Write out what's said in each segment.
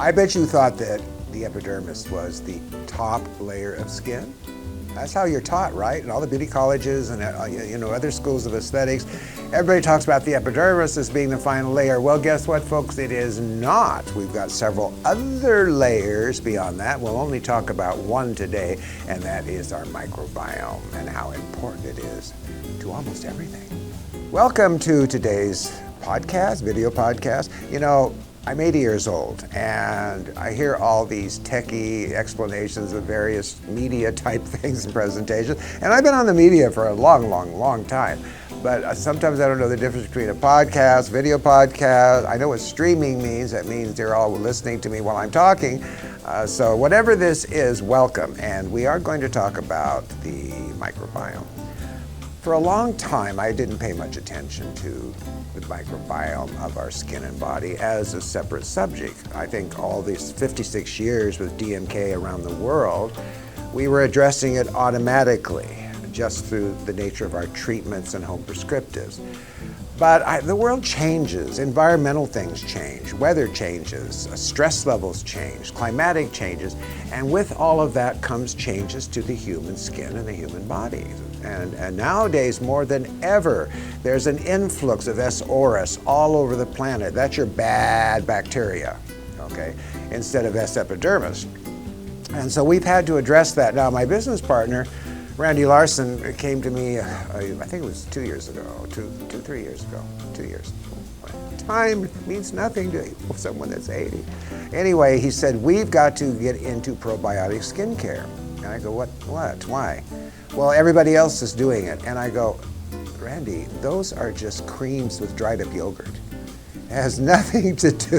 I bet you thought that the epidermis was the top layer of skin. That's how you're taught, right? In all the beauty colleges and other schools of aesthetics, everybody talks about the epidermis as being the final layer. Well, guess what, folks? It is not. We've got several other layers beyond that. We'll only talk about one today, and that is our microbiome and how important it is to almost everything. Welcome to today's podcast, video podcast. You know, I'm 80 years old, and I hear all these techie explanations of various media type things and presentations, and I've been on the media for a long time, but sometimes I don't know the difference between a podcast, video podcast. I know what streaming means. That means you're all listening to me while I'm talking. So whatever this is, welcome, and we are going to talk about the microbiome. For a long time, I didn't pay much attention to the microbiome of our skin and body as a separate subject. I think all these 56 years with DMK around the world, we were addressing it automatically just through the nature of our treatments and home prescriptives. But the world changes, environmental things change, weather changes, stress levels change, climatic changes, and with all of that comes changes to the human skin and the human body. And nowadays, more than ever, there's an influx of S. aureus all over the planet. That's your bad bacteria, okay, instead of S. epidermis. And so we've had to address that. Now, my business partner, Randy Larson, came to me, I think it was 2 years ago, 3 years ago, 2 years. Time means nothing to someone that's 80. Anyway, he said, we've got to get into probiotic skincare. And I go, what, why? Well, everybody else is doing it. And I go, Randy, those are just creams with dried up yogurt. It has nothing to do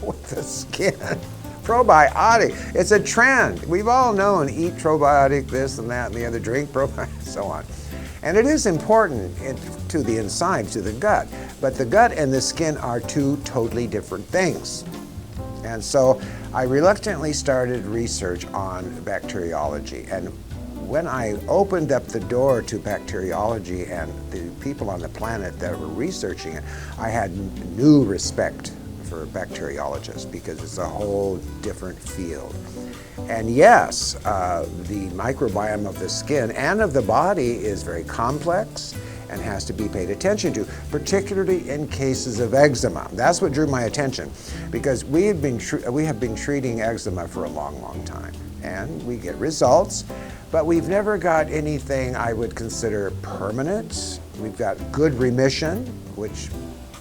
with the skin. Probiotic, it's a trend. We've all known, eat probiotic, this and that and the other, drink probiotic, so on. And it is important to the inside, to the gut, but the gut and the skin are two totally different things. And so I reluctantly started research on bacteriology. And when I opened up the door to bacteriology and the people on the planet that were researching it, I had new respect for bacteriologists because it's a whole different field. And yes, the microbiome of the skin and of the body is very complex and has to be paid attention to, particularly in cases of eczema. That's what drew my attention, because we have been treating eczema for a long time, and we get results, but we've never got anything I would consider permanent. We've got good remission, which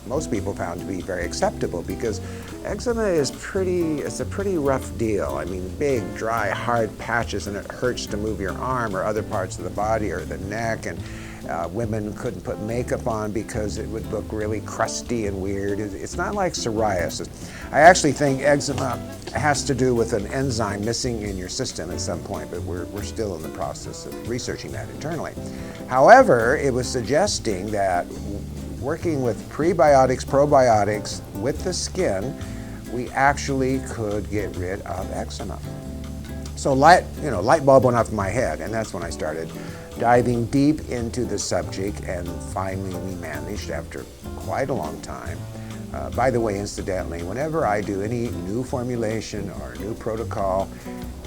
most people found to be very acceptable, because eczema is it's a pretty rough deal. I mean, big, dry, hard patches, and it hurts to move your arm or other parts of the body or the neck, and women couldn't put makeup on because it would look really crusty and weird. It's not like psoriasis. I actually think eczema has to do with an enzyme missing in your system at some point, but we're still in the process of researching that internally. However, it was suggesting that working with prebiotics, probiotics with the skin, we actually could get rid of eczema. So light bulb went off in my head, and that's when I started diving deep into the subject, and finally we managed, after quite a long time. By the way, incidentally, whenever I do any new formulation or new protocol,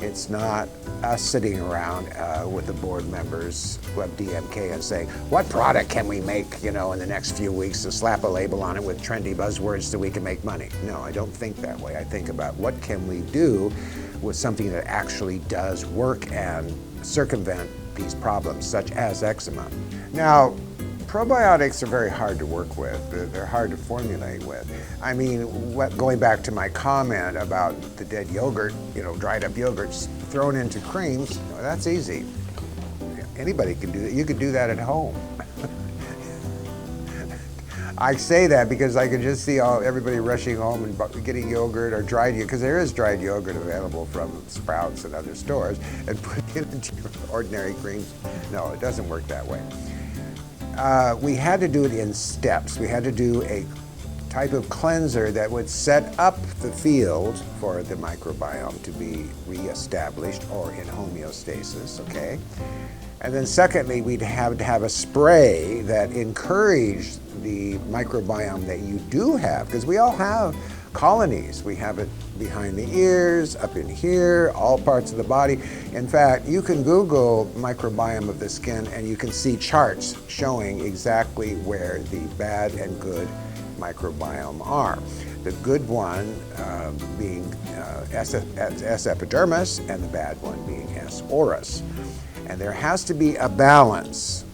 it's not us sitting around with the board members of DMK and saying, what product can we make, in the next few weeks, to slap a label on it with trendy buzzwords so we can make money. No, I don't think that way. I think about what can we do with something that actually does work and circumvent these problems, such as eczema. Now, probiotics are very hard to work with. They're hard to formulate with. I mean, going back to my comment about the dead yogurt, dried up yogurts thrown into creams, that's easy. Anybody can do that. You could do that at home. I say that because I can just see everybody rushing home and getting yogurt or dried yogurt, because there is dried yogurt available from Sprouts and other stores, and putting it into ordinary creams. No, it doesn't work that way. We had to do it in steps. We had to do a type of cleanser that would set up the field for the microbiome to be reestablished or in homeostasis, okay? And then secondly, we'd have to have a spray that encouraged the microbiome that you do have, because we all have colonies. We have it behind the ears, up in here, all parts of the body. In fact, you can Google microbiome of the skin and you can see charts showing exactly where the bad and good microbiome are. The good one being S. epidermis and the bad one being S. aureus. And there has to be a balance.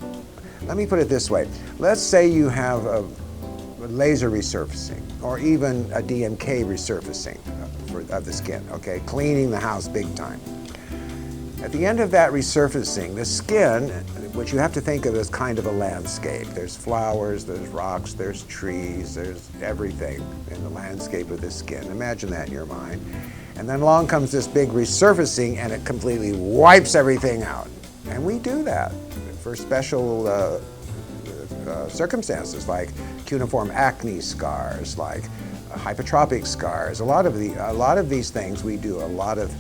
Let me put it this way. Let's say you have a laser resurfacing or even a DMK resurfacing of the skin, okay? Cleaning the house big time. At the end of that resurfacing, the skin, which you have to think of as kind of a landscape. There's flowers, there's rocks, there's trees, there's everything in the landscape of the skin. Imagine that in your mind. And then along comes this big resurfacing and it completely wipes everything out. And we do that for special circumstances like cuneiform acne scars, like hypertrophic scars. A lot of these things we do a lot of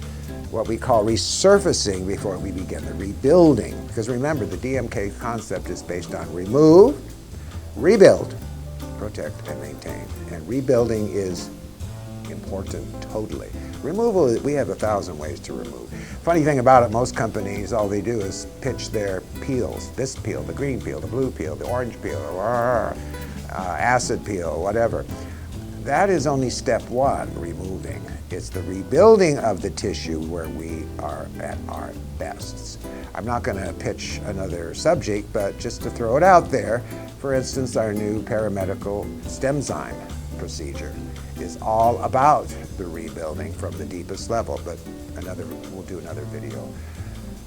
what we call resurfacing before we begin the rebuilding. Because remember, the DMK concept is based on remove, rebuild, protect, and maintain. And rebuilding is important totally. Removal, we have 1,000 ways to remove. Funny thing about it, most companies, all they do is pitch their peels. This peel, the green peel, the blue peel, the orange peel, acid peel, whatever. That is only step one, removing. It's the rebuilding of the tissue where we are at our best. I'm not going to pitch another subject, but just to throw it out there, for instance, our new paramedical stemzyme procedure is all about the rebuilding from the deepest level, but we'll do another video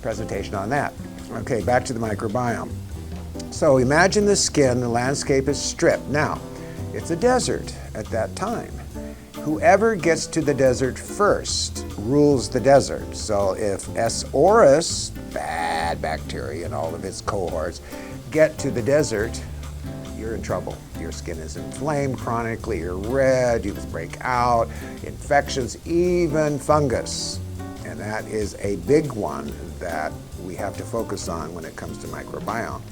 presentation on that. Okay, back to the microbiome. So imagine the skin, the landscape is stripped. Now, it's a desert at that time. Whoever gets to the desert first rules the desert. So if S. aureus, bad bacteria and all of its cohorts, get to the desert, you're in trouble. Your skin is inflamed chronically, you're red, you break out, infections, even fungus. And that is a big one that we have to focus on when it comes to microbiome.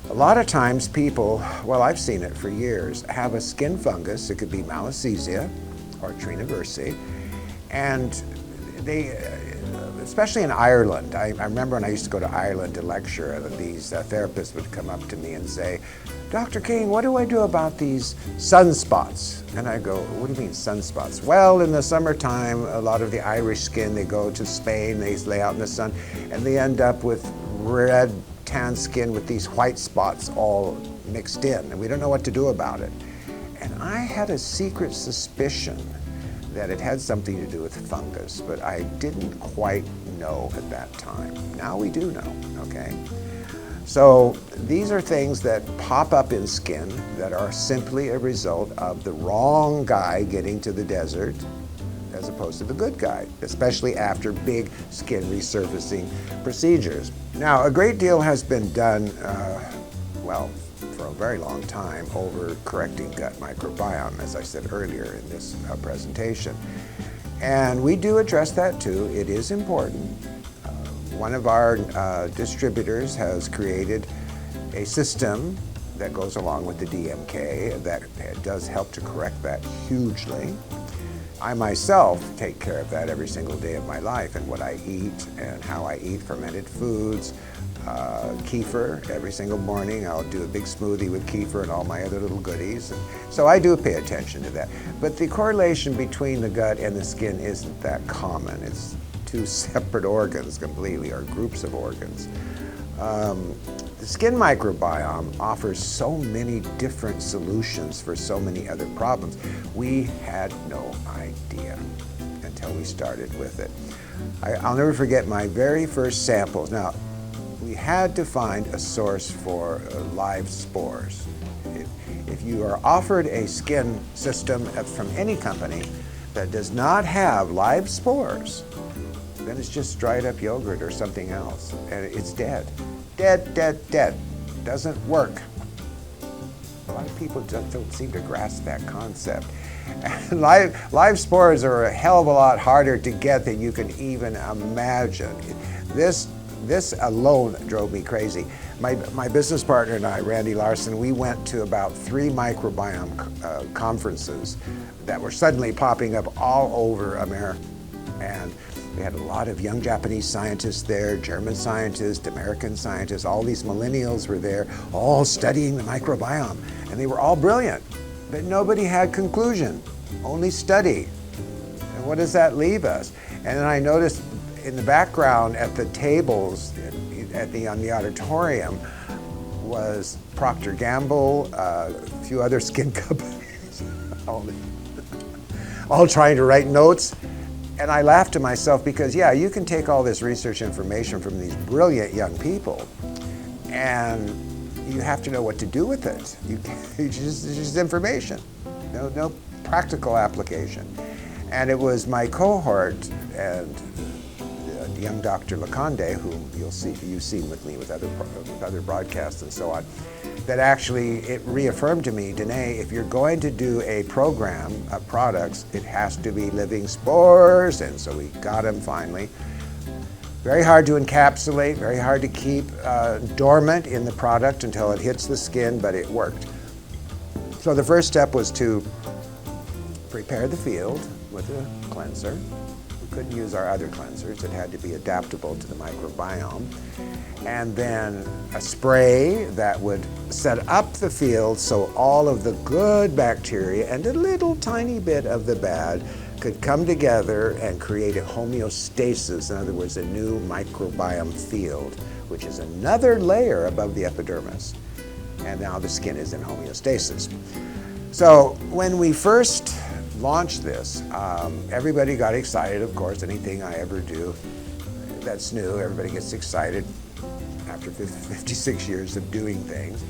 A lot of times people, well, I've seen it for years, have a skin fungus. It could be Malassezia or Trina versi, and they, especially in Ireland, I remember when I used to go to Ireland to lecture, these therapists would come up to me and say, Dr. King, what do I do about these sunspots? And I go, what do you mean sunspots? Well, in the summertime, a lot of the Irish skin, they go to Spain, they lay out in the sun, and they end up with red, tan skin with these white spots all mixed in, and we don't know what to do about it. And I had a secret suspicion that it had something to do with fungus, but I didn't quite know at that time. Now we do know, okay? So these are things that pop up in skin that are simply a result of the wrong guy getting to the desert as opposed to the good guy, especially after big skin resurfacing procedures. Now, a great deal has been done, well, for a very long time over correcting gut microbiome, as I said earlier in this presentation. And we do address that too. It is important. One of our distributors has created a system that goes along with the DMK that does help to correct that hugely. I myself take care of that every single day of my life, and what I eat and how I eat fermented foods, kefir every single morning. I'll do a big smoothie with kefir and all my other little goodies. And so I do pay attention to that. But the correlation between the gut and the skin isn't that common. It's two separate organs completely, or groups of organs. The skin microbiome offers so many different solutions for so many other problems. We had no idea until we started with it. I'll never forget my very first samples. Now, we had to find a source for live spores. If you are offered a skin system from any company that does not have live spores, then it's just dried up yogurt or something else, and it's dead. Dead, dead, dead. Doesn't work. A lot of people just don't seem to grasp that concept. And live spores are a hell of a lot harder to get than you can even imagine. This alone drove me crazy. My business partner and I, Randy Larson, we went to about 3 microbiome conferences that were suddenly popping up all over America. And we had a lot of young Japanese scientists there, German scientists, American scientists, all these millennials were there, all studying the microbiome. And they were all brilliant, but nobody had conclusion, only study. And what does that leave us? And then I noticed in the background at the tables on the auditorium was Procter & Gamble, a few other skin companies, all trying to write notes. And I laughed to myself because, yeah, you can take all this research information from these brilliant young people, and you have to know what to do with it. It's just information, no practical application. And it was my cohort and young Dr. Laconde, whom you've seen with me with other broadcasts and so on, that actually it reaffirmed to me, Danné, if you're going to do a program of products, it has to be living spores. And so we got them finally. Very hard to encapsulate, very hard to keep dormant in the product until it hits the skin, but it worked. So the first step was to prepare the field with a cleanser. We couldn't use our other cleansers. It had to be adaptable to the microbiome. And then a spray that would set up the field so all of the good bacteria and a little tiny bit of the bad could come together and create a homeostasis, in other words, a new microbiome field, which is another layer above the epidermis. And now the skin is in homeostasis. So when we first launched this, everybody got excited, of course. Anything I ever do that's new, everybody gets excited after 56 years of doing things.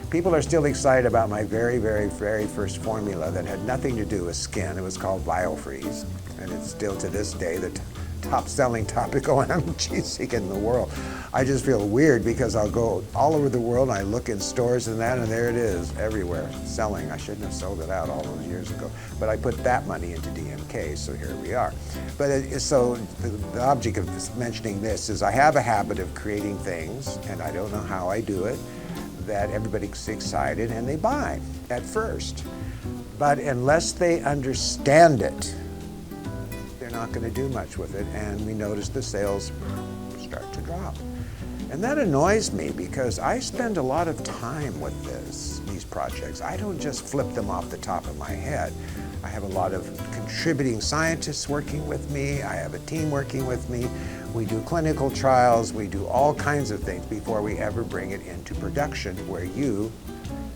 People are still excited about my very, very, very first formula that had nothing to do with skin. It was called BioFreeze, and it's still to this day the top-selling topical analgesic in the world. I just feel weird because I'll go all over the world and I look in stores and there it is, everywhere, selling. I shouldn't have sold it out all those years ago, but I put that money into DMK, so here we are. But so the object of mentioning this is I have a habit of creating things, and I don't know how I do it, that everybody gets excited and they buy at first. But unless they understand it, they're not going to do much with it, and we notice the sales start to drop. And that annoys me because I spend a lot of time with these projects. I don't just flip them off the top of my head. I have a lot of contributing scientists working with me. I have a team working with me. We do clinical trials. We do all kinds of things before we ever bring it into production where you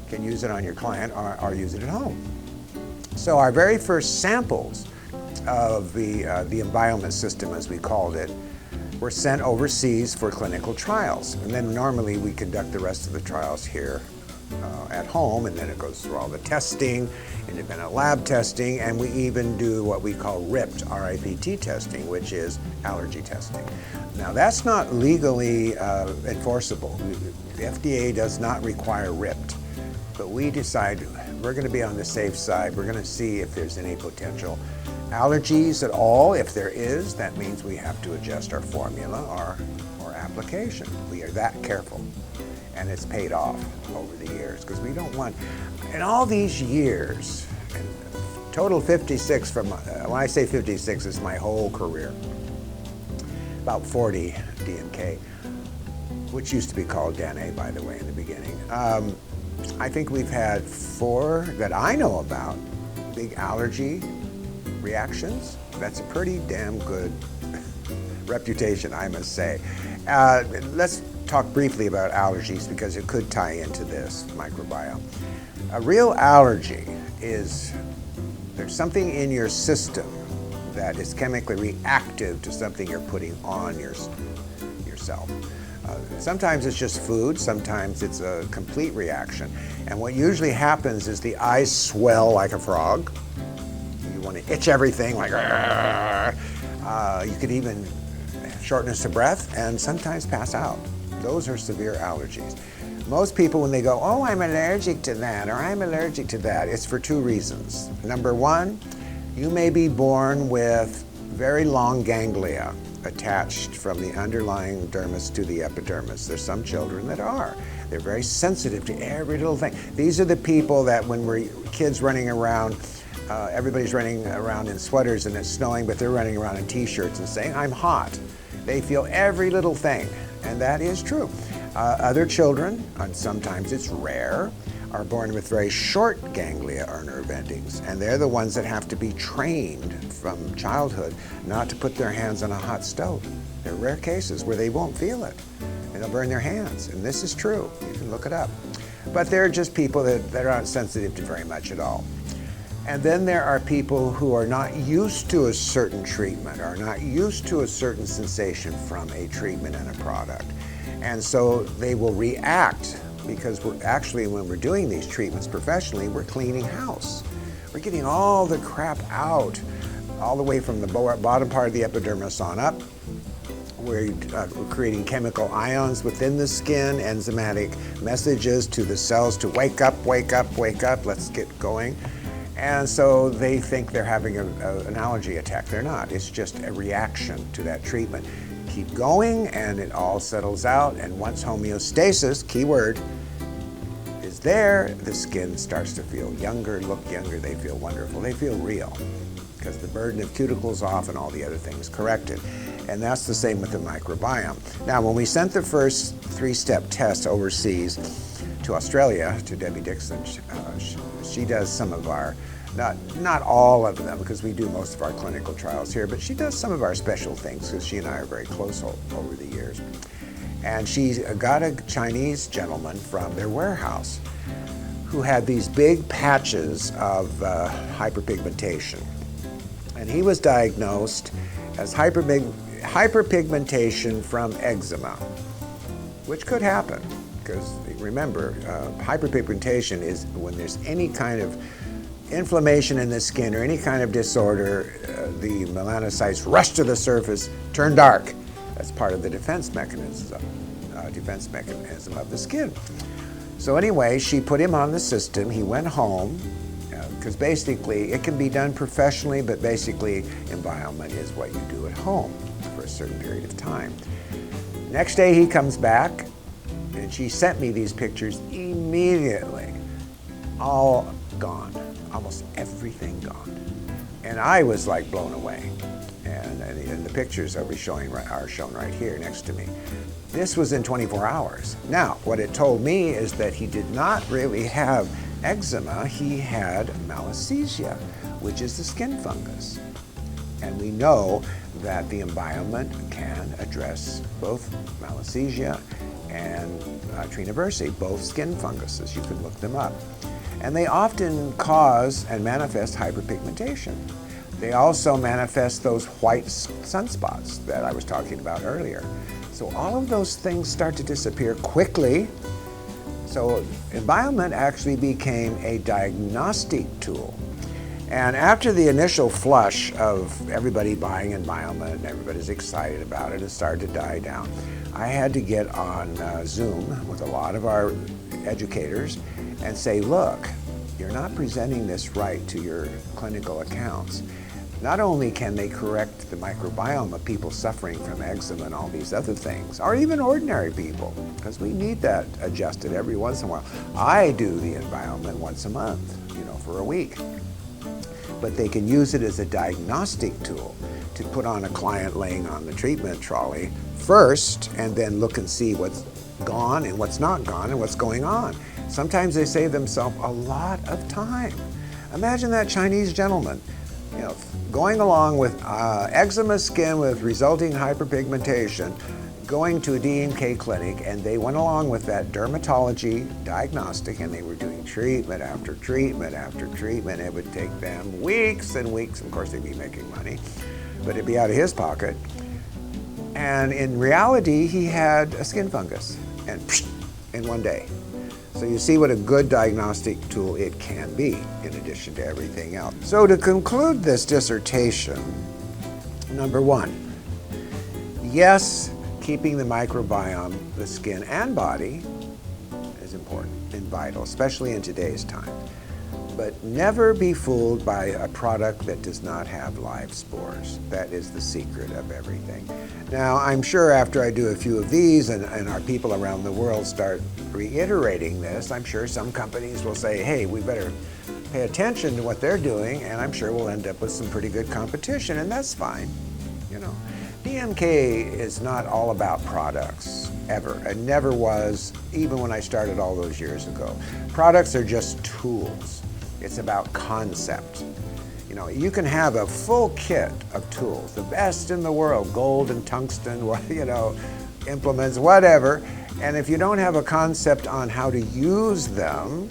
can use it on your client or use it at home. So our very first samples of the Enbioment System, as we called it, were sent overseas for clinical trials. And then normally we conduct the rest of the trials here at home, and then it goes through all the testing, independent lab testing, and we even do what we call RIPT, R-I-P-T testing, which is allergy testing. Now that's not legally enforceable. The FDA does not require RIPT, but we decide we're going to be on the safe side. We're going to see if there's any potential allergies at all. If there is, that means we have to adjust our formula or application. We are that careful, and it's paid off over the years because we don't want, in all these years, and total 56 from, when I say 56, it's my whole career, about 40 DMK, which used to be called Danné, by the way, in the beginning. I think we've had 4 that I know about big allergy reactions. That's a pretty damn good reputation, I must say. Let's talk briefly about allergies because it could tie into this microbiome. A real allergy is there's something in your system that is chemically reactive to something you're putting on yourself. Sometimes it's just food, sometimes it's a complete reaction. And what usually happens is the eyes swell like a frog. You want to itch everything like, you could even shortness of breath and sometimes pass out. Those are severe allergies. Most people, when they go, oh, I'm allergic to that, or I'm allergic to that, it's for 2 reasons. Number 1, you may be born with very long ganglia, attached from the underlying dermis to the epidermis. There's some children that are. They're very sensitive to every little thing. These are the people that when we're kids running around, everybody's running around in sweaters and it's snowing, but they're running around in t-shirts and saying, I'm hot. They feel every little thing, and that is true. Other children, and sometimes it's rare, are born with very short ganglia or nerve endings, and they're the ones that have to be trained from childhood not to put their hands on a hot stove. There are rare cases where they won't feel it, and they'll burn their hands, and this is true. You can look it up. But they're just people that aren't sensitive to very much at all. And then there are people who are not used to a certain treatment, or not used to a certain sensation from a treatment and a product. And so they will react, because we're actually, when we're doing these treatments professionally, we're cleaning house. We're getting all the crap out, all the way from the bottom part of the epidermis on up. We're creating chemical ions within the skin, enzymatic messages to the cells to wake up, wake up, wake up, let's get going. And so they think they're having an allergy attack. They're not. It's just a reaction to that treatment. Keep going and it all settles out, and once homeostasis, key word, is there, the skin starts to feel younger, look younger, they feel wonderful, they feel real, because the burden of cuticles off and all the other things corrected. And that's the same with the microbiome. Now, when we sent the first 3-step test overseas to Australia, to Debbie Dixon, she does some of our, not all of them, because we do most of our clinical trials here, but she does some of our special things, because she and I are very close over the years. And she got a Chinese gentleman from their warehouse who had these big patches of hyperpigmentation. And he was diagnosed as hyperpigmentation from eczema, which could happen, because remember, hyperpigmentation is when there's any kind of inflammation in the skin or any kind of disorder, the melanocytes rush to the surface, turn dark. That's part of the defense mechanism of the skin. So anyway, she put him on the system. He went home, because basically it can be done professionally, but basically Enbioment is what you do at home for a certain period of time. Next day he comes back, and she sent me these pictures immediately. All gone, almost everything gone. And I was like blown away. And the pictures are shown right here next to me. This was in 24 hours. Now, what it told me is that he did not really have eczema, he had malassezia, which is the skin fungus. And we know that the Enbioment can address both malassezia and trina bursae, both skin funguses. You can look them up. And they often cause and manifest hyperpigmentation. They also manifest those white sunspots that I was talking about earlier. So all of those things start to disappear quickly. So Enbioment actually became a diagnostic tool. And after the initial flush of everybody buying Enbioment and everybody's excited about it, it started to die down. I had to get on Zoom with a lot of our educators and say, look, you're not presenting this right to your clinical accounts. Not only can they correct the microbiome of people suffering from eczema and all these other things, or even ordinary people, because we need that adjusted every once in a while. I do the Enbioment once a month, for a week. But they can use it as a diagnostic tool to put on a client laying on the treatment trolley first, and then look and see what's gone and what's not gone and what's going on. Sometimes they save themselves a lot of time. Imagine that Chinese gentleman, going along with eczema skin with resulting hyperpigmentation, going to a DMK clinic, and they went along with that dermatology diagnostic, and they were doing treatment after treatment after treatment. It would take them weeks and weeks. Of course, they'd be making money, but it'd be out of his pocket. And in reality, he had a skin fungus, and in one day. So you see what a good diagnostic tool it can be, in addition to everything else. So to conclude this dissertation, number one, yes, keeping the microbiome, the skin and body, is important and vital, especially in today's time. But never be fooled by a product that does not have live spores. That is the secret of everything. Now, I'm sure after I do a few of these and our people around the world start reiterating this, I'm sure some companies will say, hey, we better pay attention to what they're doing, and I'm sure we'll end up with some pretty good competition, and that's fine, you know. DMK is not all about products, ever. It never was, even when I started all those years ago. Products are just tools. It's about concept. You know, you can have a full kit of tools, the best in the world, gold and tungsten, you know, implements, whatever, and if you don't have a concept on how to use them,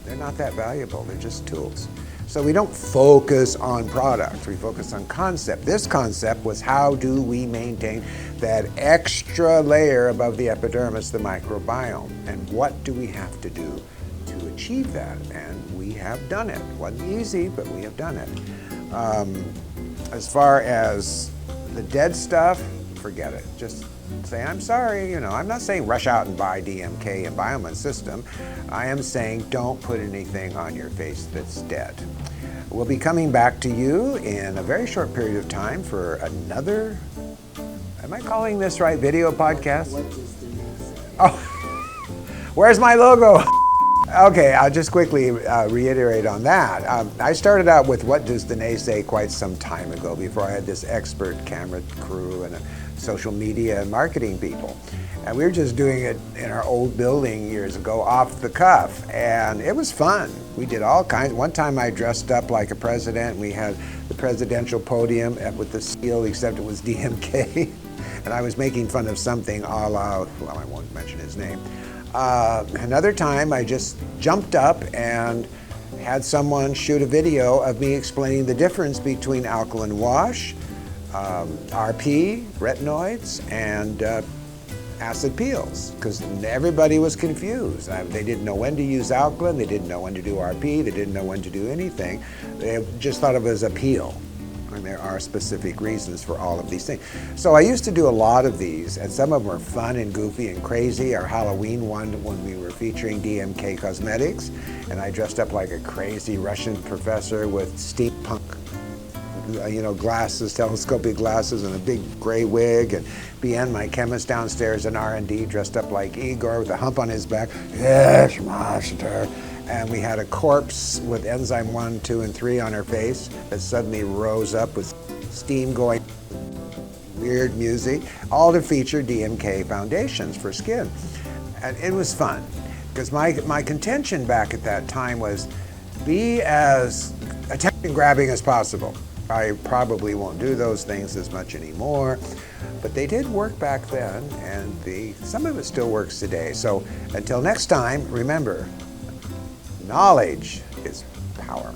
they're not that valuable, they're just tools. So we don't focus on products, we focus on concept. This concept was how do we maintain that extra layer above the epidermis, the microbiome, and what do we have to do to achieve that? And we have done it. It wasn't easy, but we have done it. As far as the dead stuff, forget it. Just say, I'm sorry, you know, I'm not saying rush out and buy DMK and Enbioment System. I am saying don't put anything on your face that's dead. We'll be coming back to you in a very short period of time for another, am I calling this right, video podcast? What does Danné say? Oh, where's my logo? Okay, I'll just quickly reiterate on that. I started out with What Does Danné Say quite some time ago, before I had this expert camera crew and a social media and marketing people. And we were just doing it in our old building years ago, off the cuff, and it was fun. We did all kinds. One time I dressed up like a president, and we had the presidential podium with the seal, except it was DMK. And I was making fun of something a la, well, I won't mention his name. Another time I just jumped up and had someone shoot a video of me explaining the difference between alkaline wash, RP, retinoids, and acid peels, because everybody was confused. They didn't know when to use alkaline, they didn't know when to do RP, they didn't know when to do anything. They just thought of it as a peel. And there are specific reasons for all of these things. So I used to do a lot of these, and some of them were fun and goofy and crazy. Our Halloween one, when we were featuring DMK Cosmetics, and I dressed up like a crazy Russian professor with steampunk, you know, glasses, telescopic glasses, and a big gray wig, and BN, my chemist downstairs in R&D, dressed up like Igor with a hump on his back. Yes, master. And we had a corpse with enzyme 1, 2, and 3 on her face that suddenly rose up with steam going, weird music, all to feature DMK foundations for skin. And it was fun, because my contention back at that time was be as attention-grabbing as possible. I probably won't do those things as much anymore, but they did work back then, and some of it still works today. So until next time, remember, knowledge is power.